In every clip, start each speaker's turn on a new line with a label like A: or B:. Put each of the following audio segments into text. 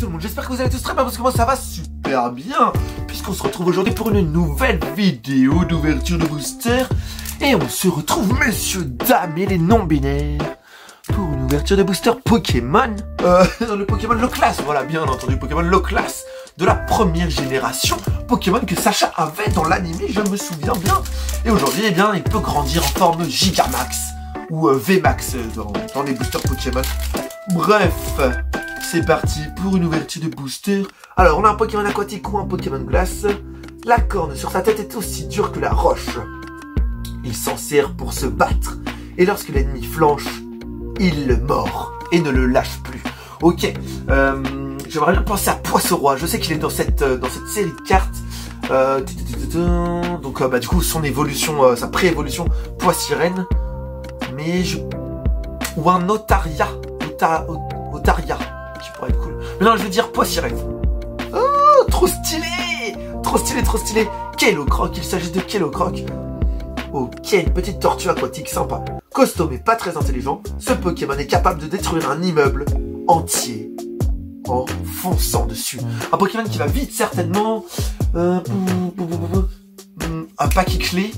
A: tout le monde, j'espère que vous allez tous très bien parce que moi ça va super bien. Puisqu'on se retrouve aujourd'hui pour une nouvelle vidéo d'ouverture de booster. Et on se retrouve, messieurs, dames et les non-binaires, pour une ouverture de booster Pokémon. Le Pokémon Low-Class, voilà, bien entendu, Pokémon Low-Class de la première génération. Pokémon que Sacha avait dans l'anime, je me souviens bien. Et aujourd'hui, eh bien, il peut grandir en forme Gigamax ou VMAX dans les boosters Pokémon. Bref, c'est parti pour une ouverture de booster. Alors, on a un Pokémon aquatique ou un Pokémon glace. La corne sur sa tête est aussi dure que la roche. Il s'en sert pour se battre. Et lorsque l'ennemi flanche, il le mord et ne le lâche plus. Ok, j'aimerais bien penser à Poisson-Roi. Je sais qu'il est dans cette série de cartes. Donc, du coup, son évolution, sa pré-évolution, Poissirène. Mais ou un Otaria. Otaria, qui pourrait être cool. Mais non, je veux dire Poissirène. Oh, trop stylé. Trop stylé, trop stylé. Kellocroc, il s'agit de Kellocroc. Ok, une petite tortue aquatique sympa. Costaud mais pas très intelligent, ce Pokémon est capable de détruire un immeuble entier en fonçant dessus. Un Pokémon qui va vite certainement. Un Pachyclé.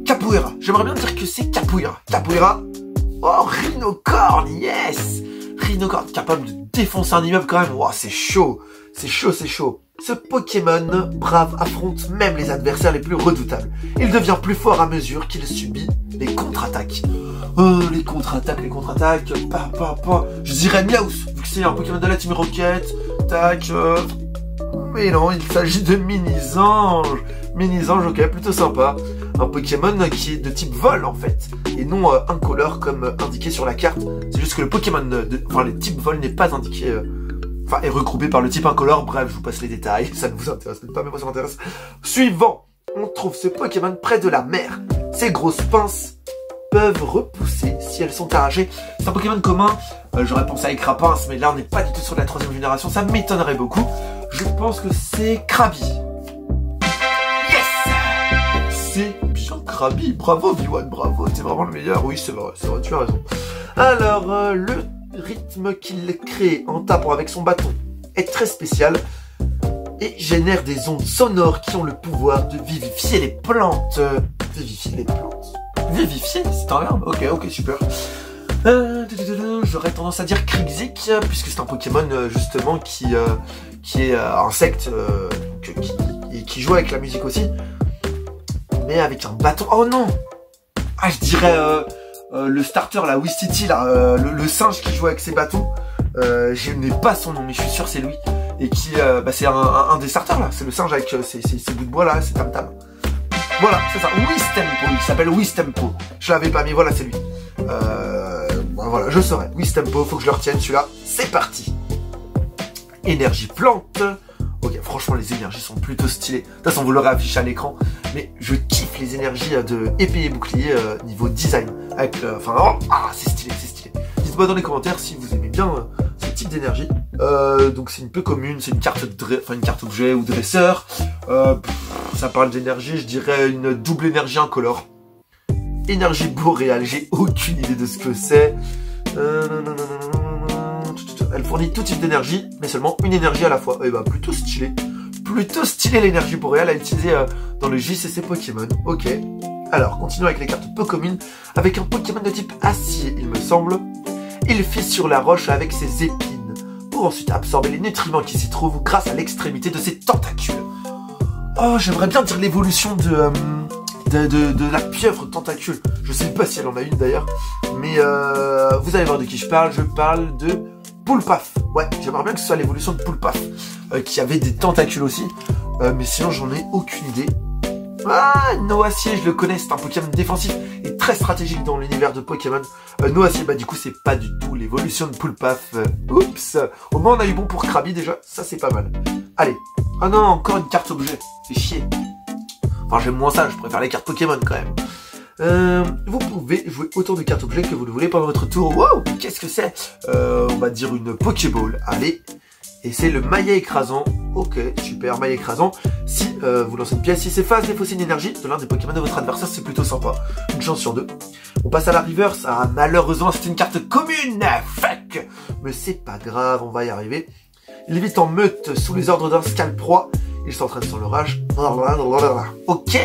A: Capoeira. J'aimerais bien dire que c'est Capoeira. Capoeira. Oh, Rhinocorn, yes. Rhinocorn capable de défoncer un immeuble quand même. Wow, c'est chaud. C'est chaud, c'est chaud. Ce Pokémon brave affronte même les adversaires les plus redoutables. Il devient plus fort à mesure qu'il subit les contre-attaques. Oh, les contre-attaques. Je dirais Miaus, vu que c'est un Pokémon de la Team Rocket. Tac. Mais non, il s'agit de Mini-Zange. Mini-Zange, ok, plutôt sympa. Un Pokémon qui est de type vol en fait. Et non incolore comme indiqué sur la carte. C'est juste que le Pokémon, le type vol n'est pas indiqué. Est regroupé par le type incolore. Bref, je vous passe les détails. Ça ne vous intéresse peut-être pas, mais moi ça m'intéresse. Suivant, on trouve ce Pokémon près de la mer. Ses grosses pinces peuvent repousser si elles sont arrachées. C'est un Pokémon commun. J'aurais pensé à Écrapince, mais là on n'est pas du tout sur la 3e génération. Ça m'étonnerait beaucoup. Je pense que c'est Krabi. Yes! C'est bien Krabi. Bravo, V1, bravo. C'est vraiment le meilleur. Oui, c'est vrai, tu as raison. Alors, le rythme qu'il crée en tapant avec son bâton est très spécial et génère des ondes sonores qui ont le pouvoir de vivifier les plantes. Vivifier les plantes. Vivifier, c'est un verbe. Ok, super. J'aurais tendance à dire Krixik, puisque c'est un Pokémon justement qui est insecte, qui joue avec la musique aussi, mais avec un bâton. Oh non! Ah, je dirais le starter, la Wistiti, là, le singe qui joue avec ses bâtons. Je n'ai pas son nom, mais je suis sûr c'est lui. Et qui, c'est un des starters là. C'est le singe avec ses bouts de bois là, ses tam-tam. Voilà, c'est ça. Wistempo, il s'appelle Wistempo. Je l'avais pas mis, voilà, c'est lui. Voilà, je saurais. Wistempo, faut que je le retienne celui-là. C'est parti. Énergie plante. Ok, franchement, les énergies sont plutôt stylées. De toute façon, vous l'aurez affiché à l'écran. Mais je kiffe les énergies de épée et bouclier niveau design. Avec, c'est stylé, c'est stylé. Dites-moi dans les commentaires si vous aimez bien ce type d'énergie. Donc c'est une peu commune, c'est une carte objet ou dresseur. Ça parle d'énergie, je dirais une double énergie incolore. Énergie boréale, j'ai aucune idée de ce que c'est. Elle fournit tout type d'énergie, mais seulement une énergie à la fois. Et plutôt stylé. Plutôt stylé l'énergie boréale à utiliser dans le JCC Pokémon. Ok. Alors, continuons avec les cartes peu communes. Avec un Pokémon de type acier, il me semble. Il fisse sur la roche avec ses épines, pour ensuite absorber les nutriments qui s'y trouvent grâce à l'extrémité de ses tentacules. Oh, j'aimerais bien dire l'évolution de la pieuvre tentacule. Je sais pas si elle en a une d'ailleurs. Mais vous allez voir de qui je parle. Je parle de Poulpaf. Ouais, j'aimerais bien que ce soit l'évolution de Poulpaf. Qui avait des tentacules aussi. Mais sinon, j'en ai aucune idée. Ah, Noacier, je le connais. C'est un Pokémon défensif et très stratégique dans l'univers de Pokémon. Noacier, du coup, c'est pas du tout l'évolution de Poulpaf. Oups. Au moins, on a eu bon pour Krabi déjà. Ça, c'est pas mal. Allez. Ah non, encore une carte objet. C'est chier. Enfin, j'aime moins ça, je préfère les cartes Pokémon quand même. Vous pouvez jouer autant de cartes objets que vous le voulez pendant votre tour. Wow, qu'est-ce que c'est? On va dire une Pokéball. Allez. Et c'est le maillet écrasant. Ok, super, maillet écrasant. Si vous lancez une pièce, si s'efface défausser une énergie de l'un des Pokémon de votre adversaire, c'est plutôt sympa. Une chance sur 2. On passe à la reverse. Ah, malheureusement, c'est une carte commune. Fuck. Mais c'est pas grave, on va y arriver. Il vit en meute sous les ordres d'un Scalproie. Il s'entraîne sans le rage. Ok.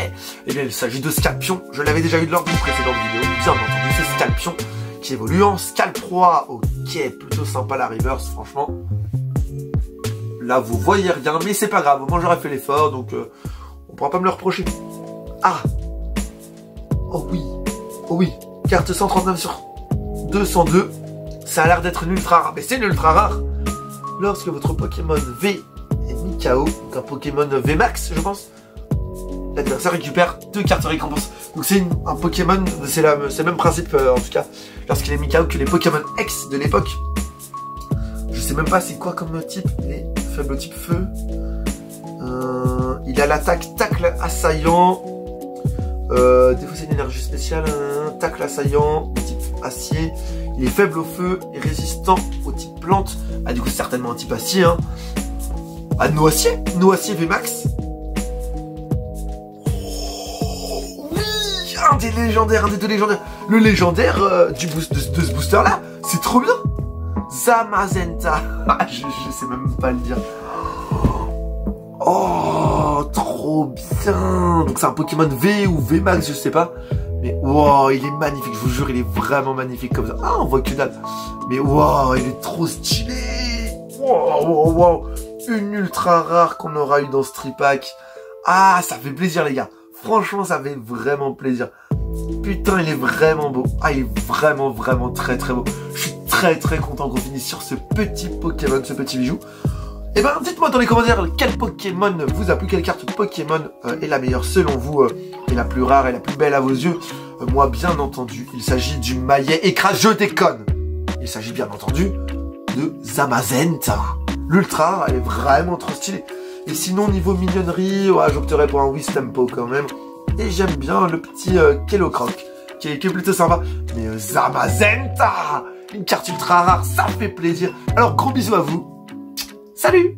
A: Eh bien, il s'agit de Scalpion. Je l'avais déjà eu lors d'une précédente vidéo. Bien entendu, c'est Scalpion qui évolue en Scalproie. Ok, plutôt sympa la reverse, franchement. Là, vous voyez rien, mais c'est pas grave. Moi, j'aurais fait l'effort, donc on pourra pas me le reprocher. Ah. Oh oui. Oh oui. Carte 139 sur 202. Ça a l'air d'être une ultra rare. Mais c'est une ultra rare. Lorsque votre Pokémon V est mis KO, donc un Pokémon VMAX, je pense, l'adversaire récupère 2 cartes récompense. Donc c'est un Pokémon, c'est le même principe en tout cas, lorsqu'il est mis KO que les Pokémon X de l'époque. Je sais même pas c'est quoi comme type, il est faible type feu. Il a l'attaque tacle assaillant. Défaut c'est une énergie spéciale, tacle assaillant, type acier. Il est faible au feu et résistant au type plante. Ah du coup c'est certainement un type acier hein. Ah Noacier VMAX. Oui, un des légendaires, un des deux légendaires. Le légendaire de ce booster là, c'est trop bien. Zamazenta. je sais même pas le dire. Oh, trop bien. Donc c'est un Pokémon V ou VMAX, je sais pas. Mais wow, il est magnifique, je vous jure, il est vraiment magnifique comme ça. Ah, on voit que dalle. Mais wow, il est trop stylé. Wow. Une ultra rare qu'on aura eu dans ce tripack. Ah, ça fait plaisir les gars. Franchement, ça fait vraiment plaisir. Putain, il est vraiment beau. Ah, il est vraiment très beau. Je suis très content qu'on finisse sur ce petit Pokémon, ce petit bijou. Et ben, dites-moi dans les commentaires quel Pokémon vous a plu, quelle carte Pokémon est la meilleure selon vous, et la plus rare et la plus belle à vos yeux. Moi, bien entendu, il s'agit du Maillet écrase, je déconne. Il s'agit bien entendu de Zamazenta. L'ultra rare, elle est vraiment trop stylée. Et sinon, niveau mignonnerie, ouais, j'opterais pour un Wistempo quand même. Et j'aime bien le petit Kellocroc, qui est plutôt sympa. Mais Zamazenta, une carte ultra rare, ça fait plaisir. Alors, gros bisous à vous. Salut!